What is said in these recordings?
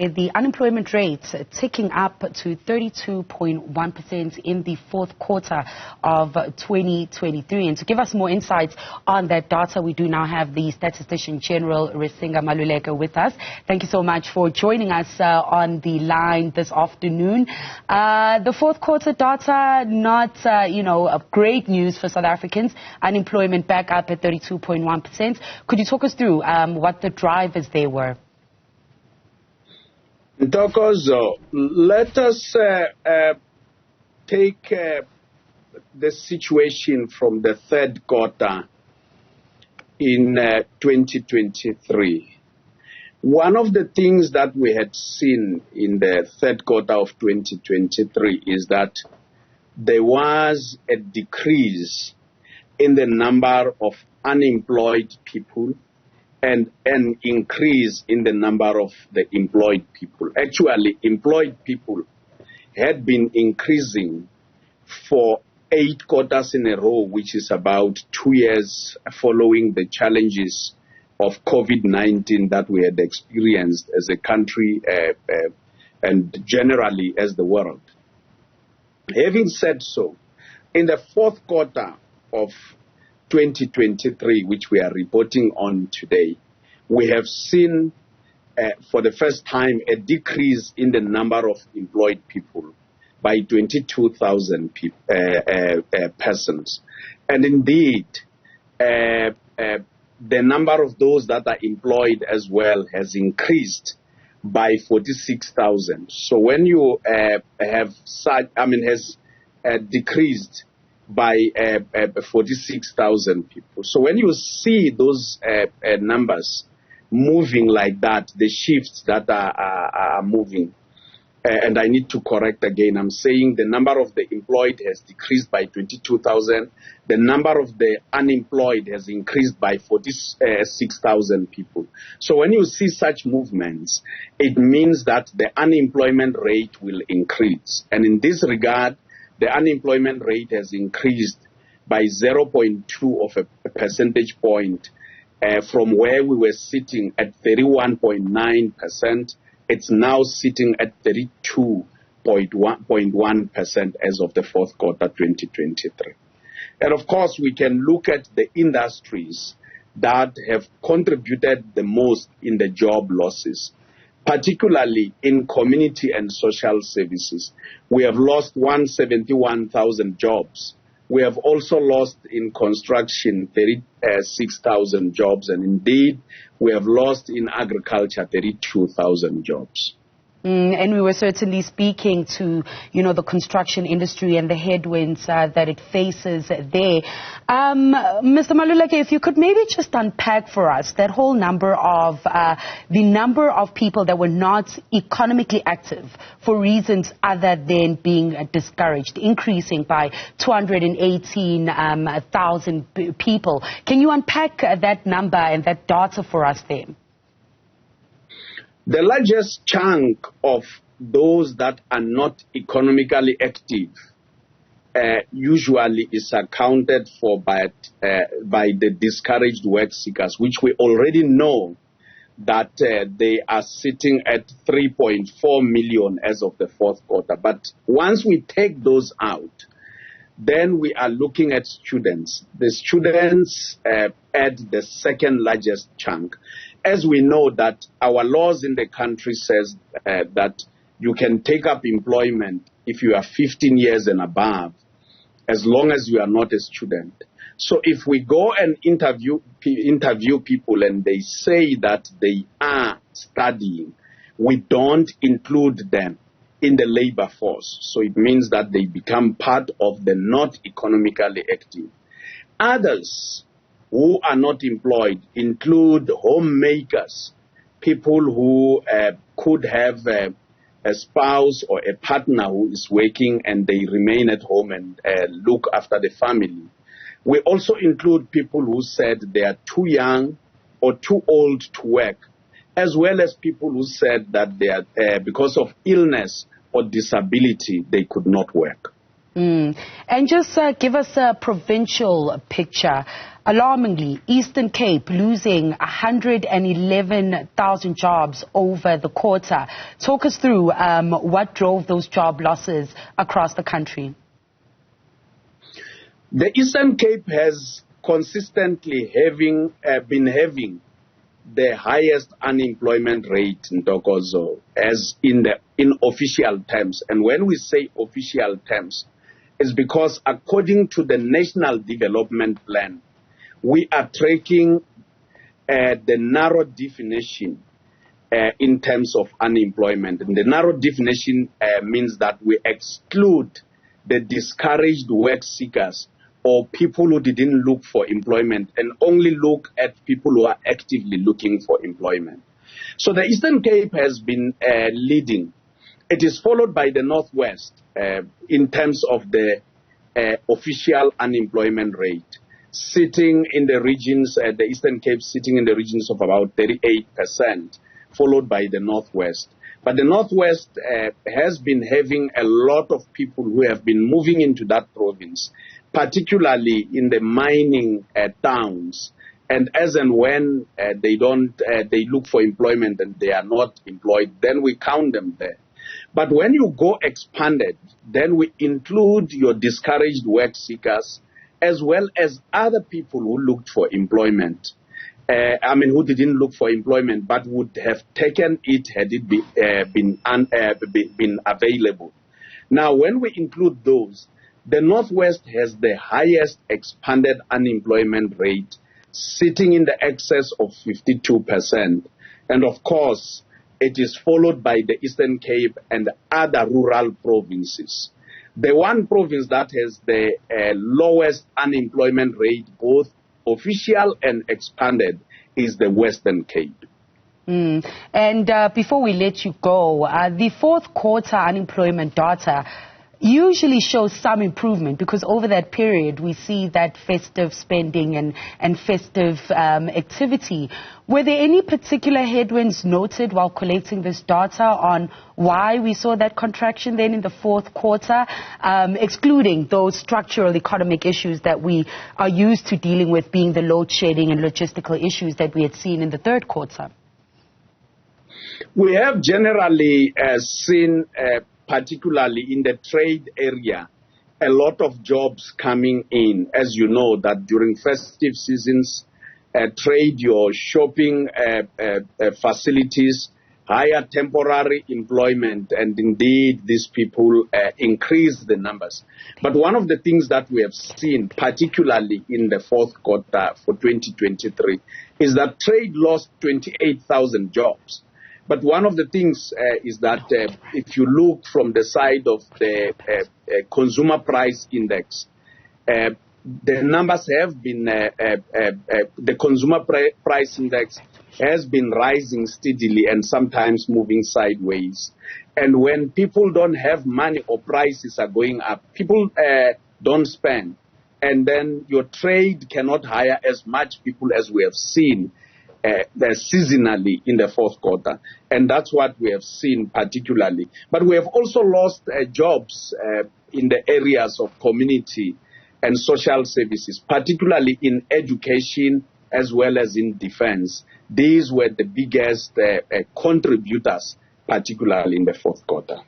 The unemployment rate ticking up to 32.1% in the fourth quarter of 2023. And to give us more insights on that data, we do now have the Statistician-General Risenga Maluleke with us. Thank you so much for joining us on the line this afternoon. The fourth quarter data, not, great news for South Africans. Unemployment back up at 32.1%. Could you talk us through what the drivers there were? Ntokozo, let us take the situation from the third quarter in 2023. One of the things that we had seen in the third quarter of 2023 is that there was a decrease in the number of unemployed people and an increase in the number of the employed people. Actually, employed people had been increasing for 8 quarters in a row, which is about 2 years following the challenges of COVID-19 that we had experienced as a country and generally as the world. Having said so, in the fourth quarter of 2023, which we are reporting on today, we have seen for the first time a decrease in the number of employed people by 22,000 persons. And indeed, the number of those that are employed as well has increased by 46,000. So when you have such, has decreased by 46,000 people. So when you see those numbers moving like that, the shifts that are moving, and I need to correct again, I'm saying the number of the employed has decreased by 22,000. The number of the unemployed has increased by 46,000 people. So when you see such movements, it means that the unemployment rate will increase. And in this regard, the unemployment rate has increased by 0.2 of a percentage point from where we were sitting at 31.9%. It's now sitting at 32.1% as of the fourth quarter 2023. And of course, we can look at the industries that have contributed the most in the job losses, particularly in community and social services. We have lost 171,000 jobs. We have also lost in construction 36,000 jobs. And indeed, we have lost in agriculture 32,000 jobs. And we were certainly speaking to, the construction industry and the headwinds that it faces there. Mr. Maluleke, if you could maybe just unpack for us that whole number of the number of people that were not economically active for reasons other than being discouraged, increasing by 218,000 people. Can you unpack that number and that data for us there? The largest chunk of those that are not economically active usually is accounted for by the discouraged work seekers, which we already know that they are sitting at 3.4 million as of the fourth quarter. But once we take those out, then we are looking at students. The students add the second largest chunk. As we know that our laws in the country says that you can take up employment if you are 15 years and above, as long as you are not a student. So if we go and interview people and they say that they are studying, we don't include them in the labor force. So it means that they become part of the not economically active. Others who are not employed include homemakers, people who could have a spouse or a partner who is working and they remain at home and look after the family. We also include people who said they are too young or too old to work, as well as people who said that they are, because of illness or disability, they could not work. And just give us a provincial picture. Alarmingly, Eastern Cape losing 111,000 jobs over the quarter. Talk us through what drove those job losses across the country. The Eastern Cape has consistently been having the highest unemployment rate in Ntokozo, as in official terms. And when we say official terms, it's because according to the National Development Plan, we are tracking the narrow definition in terms of unemployment. And the narrow definition means that we exclude the discouraged work seekers or people who didn't look for employment and only look at people who are actively looking for employment. So the Eastern Cape has been leading. It is followed by the Northwest in terms of the official unemployment rate, sitting in the regions, the Eastern Cape sitting in the regions of about 38%, followed by the Northwest. But the Northwest has been having a lot of people who have been moving into that province, particularly in the mining towns. And as and when they look for employment and they are not employed, then we count them there. But when you go expanded, then we include your discouraged work seekers as well as other people who looked for employment. Who didn't look for employment but would have taken it had it been available. Now, when we include those, the Northwest has the highest expanded unemployment rate, sitting in the excess of 52%. And of course, it is followed by the Eastern Cape and other rural provinces. The one province that has the lowest unemployment rate, both official and expanded, is the Western Cape. And before we let you go, the fourth quarter unemployment data usually shows some improvement because over that period we see that festive spending and festive activity. Were there any particular headwinds noted while collecting this data on why we saw that contraction then in the fourth quarter, excluding those structural economic issues that we are used to dealing with, being the load shedding and logistical issues that we had seen in the third quarter? We have generally seen particularly in the trade area, a lot of jobs coming in. As you know, that during festive seasons, trade, your shopping facilities, higher temporary employment, and indeed these people increase the numbers. But one of the things that we have seen, particularly in the fourth quarter for 2023, is that trade lost 28,000 jobs. But one of the things is that if you look from the side of the consumer price index, the numbers have been, the consumer price index has been rising steadily and sometimes moving sideways. And when people don't have money or prices are going up, people don't spend. And then your trade cannot hire as much people as we have seen seasonally in the fourth quarter. And that's what we have seen particularly. But we have also lost jobs in the areas of community and social services, particularly in education as well as in defense. These were the biggest contributors, particularly in the fourth quarter.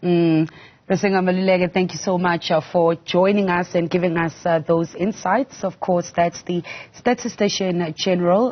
Risenga Maluleke, thank you so much for joining us and giving us those insights. Of course, that's the Statistician-General